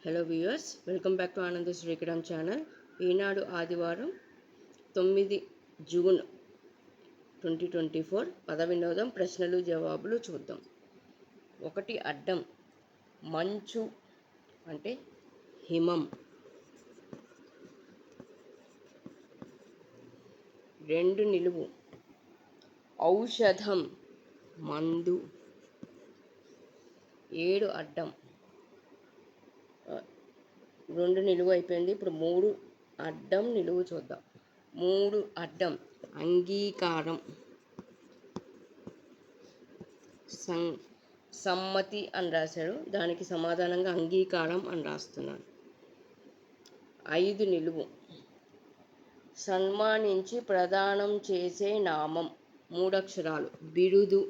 Hello viewers, welcome back to ఆనంద Srikaram channel. ఈనాడు ఆదివారం 9 June 2024 పదవినోదం ప్రశ్నలు జవాబులు చూద్దాం. 1 అడ్డం మంచు అంటే హిమం. 2 నిలువు ఔషధం మందు. 7 అడ్డం 2 నిలువు అయిపోయింది. ఇప్పుడు 3 అడ్డం నిలువు చూద్దాం. 3 అడ్డం అంగీకారం. సమ్మతి అని రాశాడు, దానికి సమాధానంగా అంగీకారం అని రాస్తున్నాను. 5 నిలువు సన్మానించి ప్రదానం చేసే నామం. 3 అక్షరాలు బిరుదు.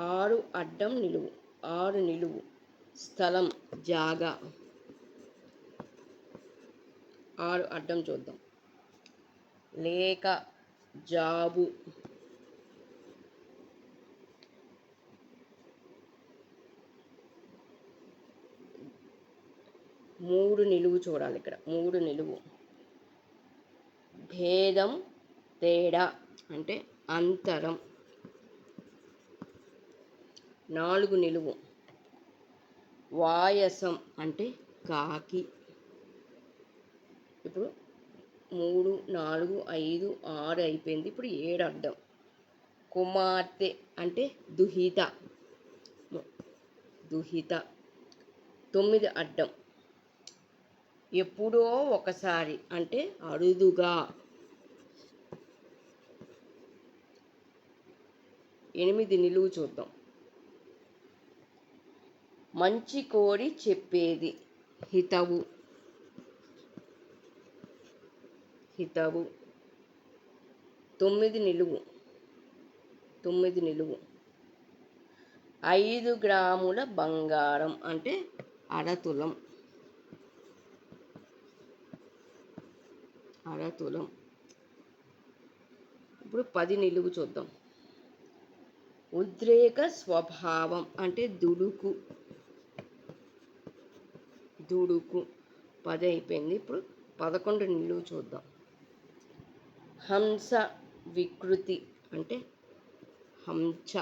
6 అడ్డం నిలువు 6 నిలువు స్థలం జాగా. 6 అడ్డం చూద్దాం. లేక జాబు. 3 నిలువు చూడాలి. ఇక్కడ 3 నిలువు భేదం తేడా అంటే అంతరం. 4 నిలువు వాయసం అంటే కాకి. ఇప్పుడు 3, 4, 5, 6 అయిపోయింది. ఇప్పుడు 7 అడ్డం కుమార్తె అంటే దుహిత. 9 అడ్డం ఎప్పుడో ఒకసారి అంటే అరుదుగా. 8 నిలువు చూద్దాం. మంచి కోరి చెప్పేది హితవు. 9 నిలువు 5 గ్రాముల బంగారం అంటే అరతులం. ఇప్పుడు 10 నిలువు చూద్దాం. ఉద్రేక స్వభావం అంటే దుడుకు. 10 అయిపోయింది. ఇప్పుడు 11 నిలువు చూద్దాం. హంస వికృతి అంటే హంస.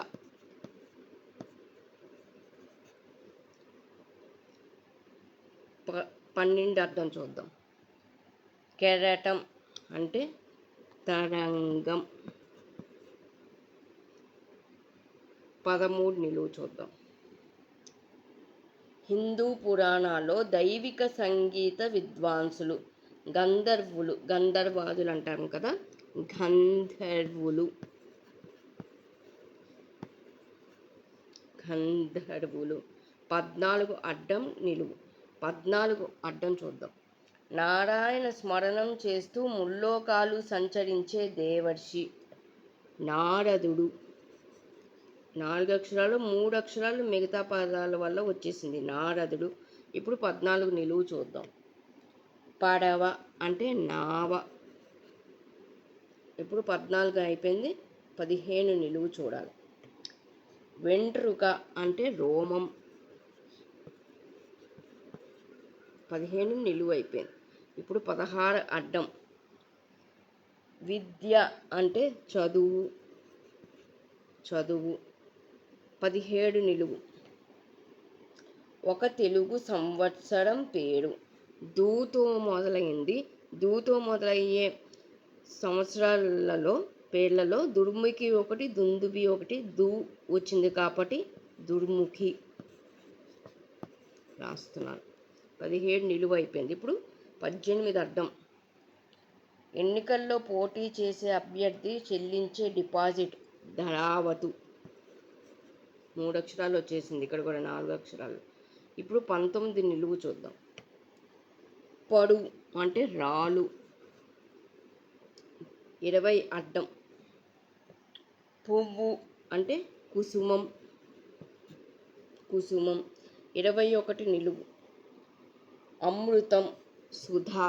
12 అర్థం చూద్దాం. కెరటం అంటే తరంగం. 13 నిలువు చూద్దాం. హిందూ పురాణాల్లో దైవిక సంగీత విద్వాంసులు గంధర్వాదులు అంటారు కదా, గంధర్వులు. 14 అడ్డం నిలువు 14 అడ్డం చూద్దాం. నారాయణ స్మరణం చేస్తూ ముల్లోకాలు సంచరించే దేవర్షి నారదుడు. 4 అక్షరాలు 3 అక్షరాలు మిగతా పదాల వల్ల వచ్చేసింది నారదుడు. ఇప్పుడు 14 నిలువు చూద్దాం. పడవ అంటే నావ. ఇప్పుడు 14 అయిపోయింది. 15 నిలువు చూడాలి. వెంట్రుక అంటే రోమం. 15 నిలువు అయిపోయింది. ఇప్పుడు 16 అడ్డం విద్య అంటే చదువు. 17 నిలువు ఒక తెలుగు సంవత్సరం పేరు. దూతో మొదలైంది. దూతో మొదలయ్యే సంవత్సరాలలో పేర్లలో దుర్ముఖి ఒకటి, దుందుబి ఒకటి, దు వచ్చింది కాబట్టి దుర్ముఖి రాస్తున్నాను. 17 నిలువ అయిపోయింది. ఇప్పుడు 18 అడ్డం ఎన్నికల్లో పోటీ చేసే అభ్యర్థి చెల్లించే డిపాజిట్ ధరావతు. 3 అక్షరాలు వచ్చేసింది. ఇక్కడ కూడా 4 అక్షరాలు. ఇప్పుడు 19 నిలువు చూద్దాం. పడు అంటే రాలు. 20 అడ్డం పువ్వు అంటే కుసుమం. 21 నిలువు అమృతం సుధా.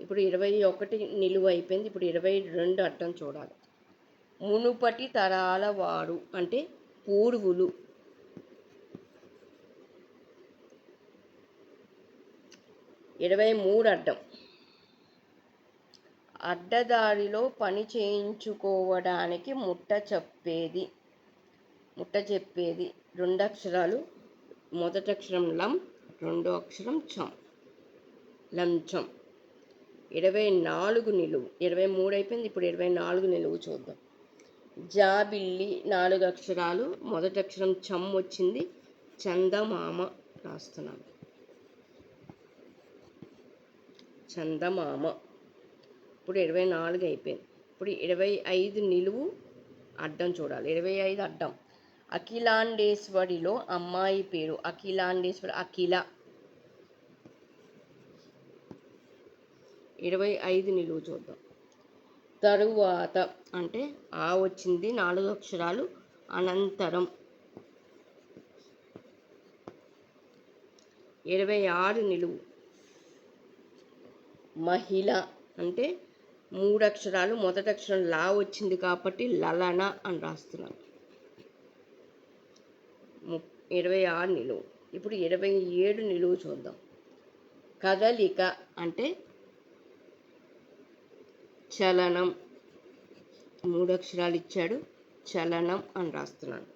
ఇప్పుడు 21 నిలువు అయిపోయింది. ఇప్పుడు 22 అడ్డం చూడాలి. మునుపటి తరాల వారు అంటే పూర్వులు. 23 అడ్డం. అడ్డదారిలో పని చేయించుకోవడానికి ముట్ట చెప్పేది. రెండు అక్షరాలు, మొదటి అక్షరం లం, రెండో అక్షరం చం, లంచం. 24 నిలువు. 23 అయిపోయింది, ఇప్పుడు 24 నిలువు చూద్దాం. జాబిల్లి 4 అక్షరాలు, మొదటి అక్షరం చం వచ్చింది, చందమామ రాస్తున్నాను. చందమామ. ఇప్పుడు 24 అయిపోయింది. ఇప్పుడు 25 నిలువు అడ్డం చూడాలి. 25 అడ్డం. అఖిలాండేశ్వరిలో అమ్మాయి పేరు. అఖిలాండేశ్వరి అఖిల. 25 నిలువు చూద్దాం. తరువాత అంటే ఆ వచ్చింది, 4 అక్షరాలు, అనంతరం. 26 నిలువు. మహిళ అంటే 3 అక్షరాలు, మొదటి అక్షరం లా వచ్చింది కాబట్టి లలన అని రాస్తున్నాను. 26 నిలువు. ఇప్పుడు 27 నిలువు చూద్దాం. కదలిక అంటే చలనం. 3 అక్షరాలు ఇచ్చాడు, చలనం అని రాస్తున్నాను.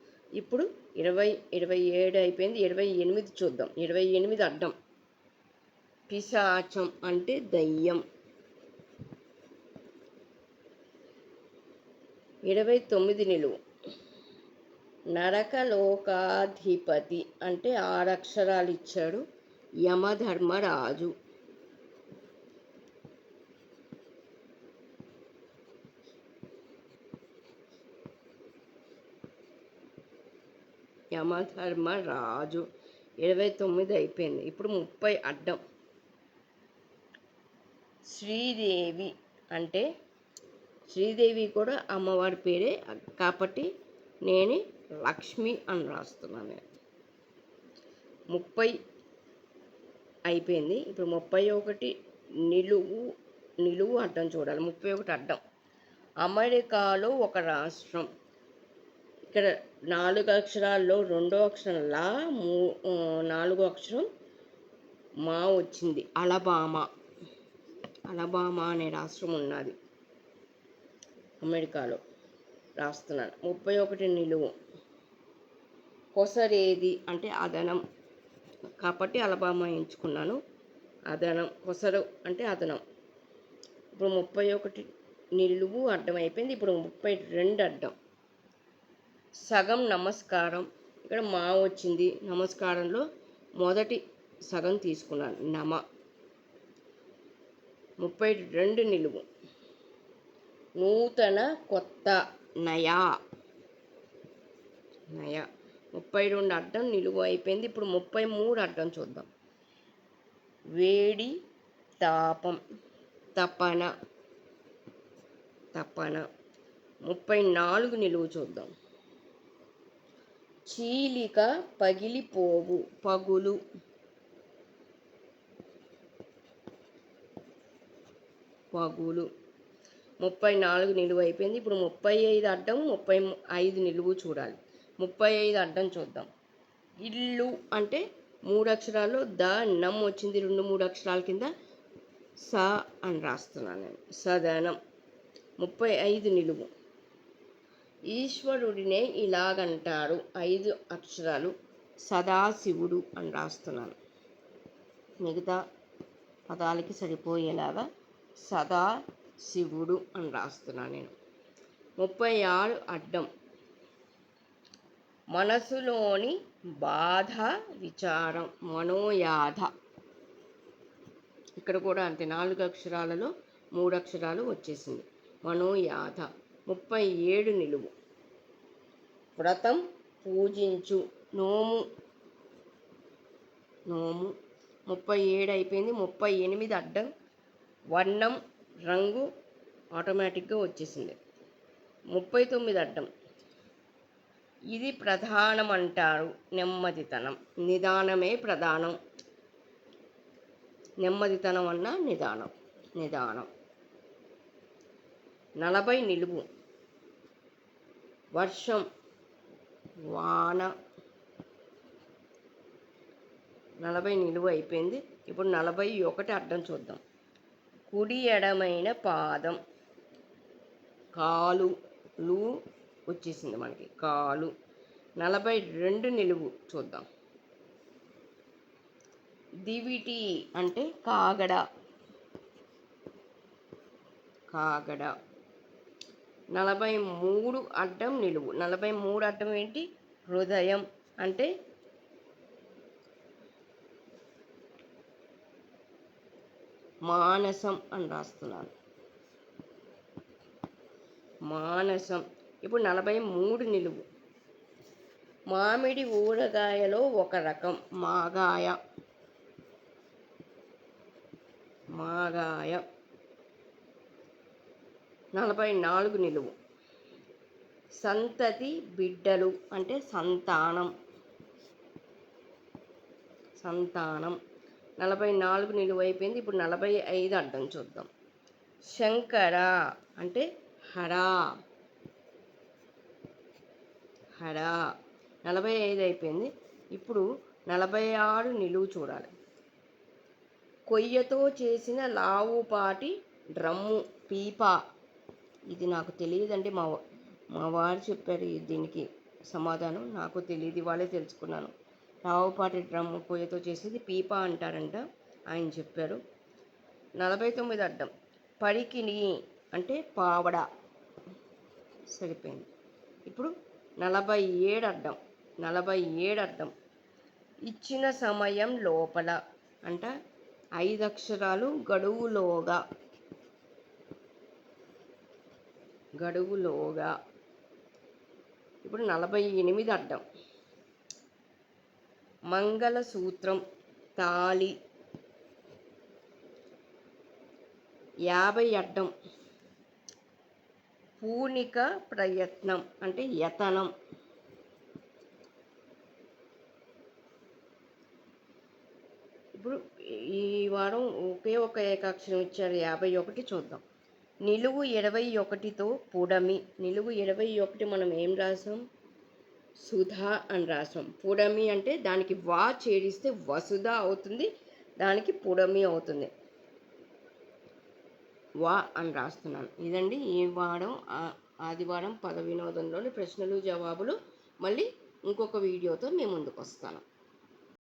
ఇప్పుడు 27 అయిపోయింది. 28 చూద్దాం. 28 అడ్డం. పిశాచం అంటే దయ్యం. 29 నిలువు. నరకలోకాధిపతి అంటే 6 అక్షరాలు ఇచ్చాడు, యమధర్మరాజు. యమధర్మరాజు. 29 అయిపోయింది. ఇప్పుడు 30 అడ్డం. శ్రీదేవి అంటే శ్రీదేవి కూడా అమ్మవారి పేరే కాబట్టి నేను లక్ష్మి అని రాస్తున్నాను. 30 అయిపోయింది. ఇప్పుడు 31 నిలువు అడ్డం చూడాలి. 31 అడ్డం. అమెరికాలో ఒక రాష్ట్రం. ఇక్కడ 4 అక్షరాల్లో రెండో అక్షరం లా, 4 అక్షరం మా వచ్చింది. అలబామా. అలబామా అనే రాష్ట్రం ఉన్నది అమెరికాలో. రాస్తున్నాను. 31 నిలువు. కొసరేది అంటే అదనం కాబట్టి అలబామా ఎంచుకున్నాను. అదనం. కొసరు అంటే అదనం. ఇప్పుడు 31 నిలువు అడ్డం అయిపోయింది. ఇప్పుడు 32 అడ్డం. సగం నమస్కారం. ఇక్కడ మా వచ్చింది, నమస్కారంలో మొదటి సగం తీసుకున్నాను, నమ. 32 నిలువు. నూతన, కొత్త, నయా. 32 అడ్డం నిలువు అయిపోయింది. ఇప్పుడు 33 అడ్డం చూద్దాం. వేడి, తాపం, తపన. 34 నిలువు చూద్దాం. చీలిక, పగిలిపోవు, పగులు. 34 నిలువు అయిపోయింది. ఇప్పుడు 35 అడ్డం, 35 నిలువు చూడాలి. 35 అడ్డం చూద్దాం. ఇల్లు అంటే 3 అక్షరాలు ద నం వచ్చింది, 2-3 అక్షరాల కింద స అని రాస్తున్నాను నేను. సదనం. 35 నిలువు. ఈశ్వరుడినే ఇలాగంటారు. 5 అక్షరాలు, సదాశివుడు అని రాస్తున్నాను. మిగతా పదాలకి సరిపోయేలాగా సదాశివుడు అని రాస్తున్నాను నేను. 36 అడ్డం. మనసులోని బాధ, విచారం, మనోయాధ. ఇక్కడ కూడా అంతే, 4 అక్షరాలలో 3 అక్షరాలు వచ్చేసింది, మనోయాధ. 37 నిలువు. వ్రతం, పూజించు, నోము. 37 అయిపోయింది. 38 అడ్డం. వర్ణం, రంగు ఆటోమేటిక్గా వచ్చేసింది. 39 అడ్డం. ఇది ప్రధానం అంటారు, నెమ్మదితనం. నిదానమే ప్రధానం. నెమ్మదితనం అన్న నిదానం. 40 నిలువు. వర్షం, వాన. 40 నిలువు అయిపోయింది. ఇప్పుడు 41 అడ్డం చూద్దాం. కుడి ఎడమైన పాదం, కాలులు వచ్చేసింది మనకి, కాలు. 42 నిలువు చూద్దాం. దివిటి అంటే కాగడ, కాగడ. 43 అడ్డం నిలువు. 43 అడ్డం ఏంటి? హృదయం అంటే మానసం అని రాస్తున్నాను, మానసం. ఇప్పుడు 43 నిలువు. మామిడి ఊరగాయలో ఒక రకం, మాగాయ, మాగాయ. 44 నిలువు. సంతతి బిడ్డలు అంటే సంతానం, సంతానం. 44 నిలువు అయిపోయింది. ఇప్పుడు 45 అడ్డం చూద్దాం. శంకర అంటే హరా, హరా. 45 అయిపోయింది. ఇప్పుడు 46 నిలువు చూడాలి. కొయ్యతో చేసిన లావుపాటి డ్రమ్ము, పీపా. ఇది నాకు తెలియదండి, మా వారు చెప్పారు దీనికి సమాధానం. నాకు తెలియదు, వాళ్ళే తెలుసుకున్నాను. లావుపాటి డ్రమ్ము కొయ్యతో చేసేది పీపా అంటారంట, ఆయన చెప్పారు. 49 అడ్డం. పరికిణి అంటే పావడ, సరిపోయింది. ఇప్పుడు 47 అడ్డం. 47 అడ్డం. ఇచ్చిన సమయం లోపల అంట 5 అక్షరాలు గడువులోగా, గడువులోగా. ఇప్పుడు 48 అడ్డం. మంగళసూత్రం, తాళి. 50 అడ్డం. పూనిక ప్రయత్నం అంటే యతనం. ఇప్పుడు ఈ వారం ఒకే ఒక ఏకాక్షరం ఇచ్చారు, 51 చూద్దాం. నిలువు 21తో పుడమి. నిలువు 21 మనం ఏం రాసాం? సుధా అని రాసాం. పుడమి అంటే దానికి వా చేరిస్తే వసుధ అవుతుంది, దానికి పుడమి అవుతుంది. వా అని రాస్తున్నాను. ఇదండి ఈ వారం ఆదివారం పద వినోదంలోని ప్రశ్నలు జవాబులు. మళ్ళీ ఇంకొక వీడియోతో మేము ముందుకు వస్తాను.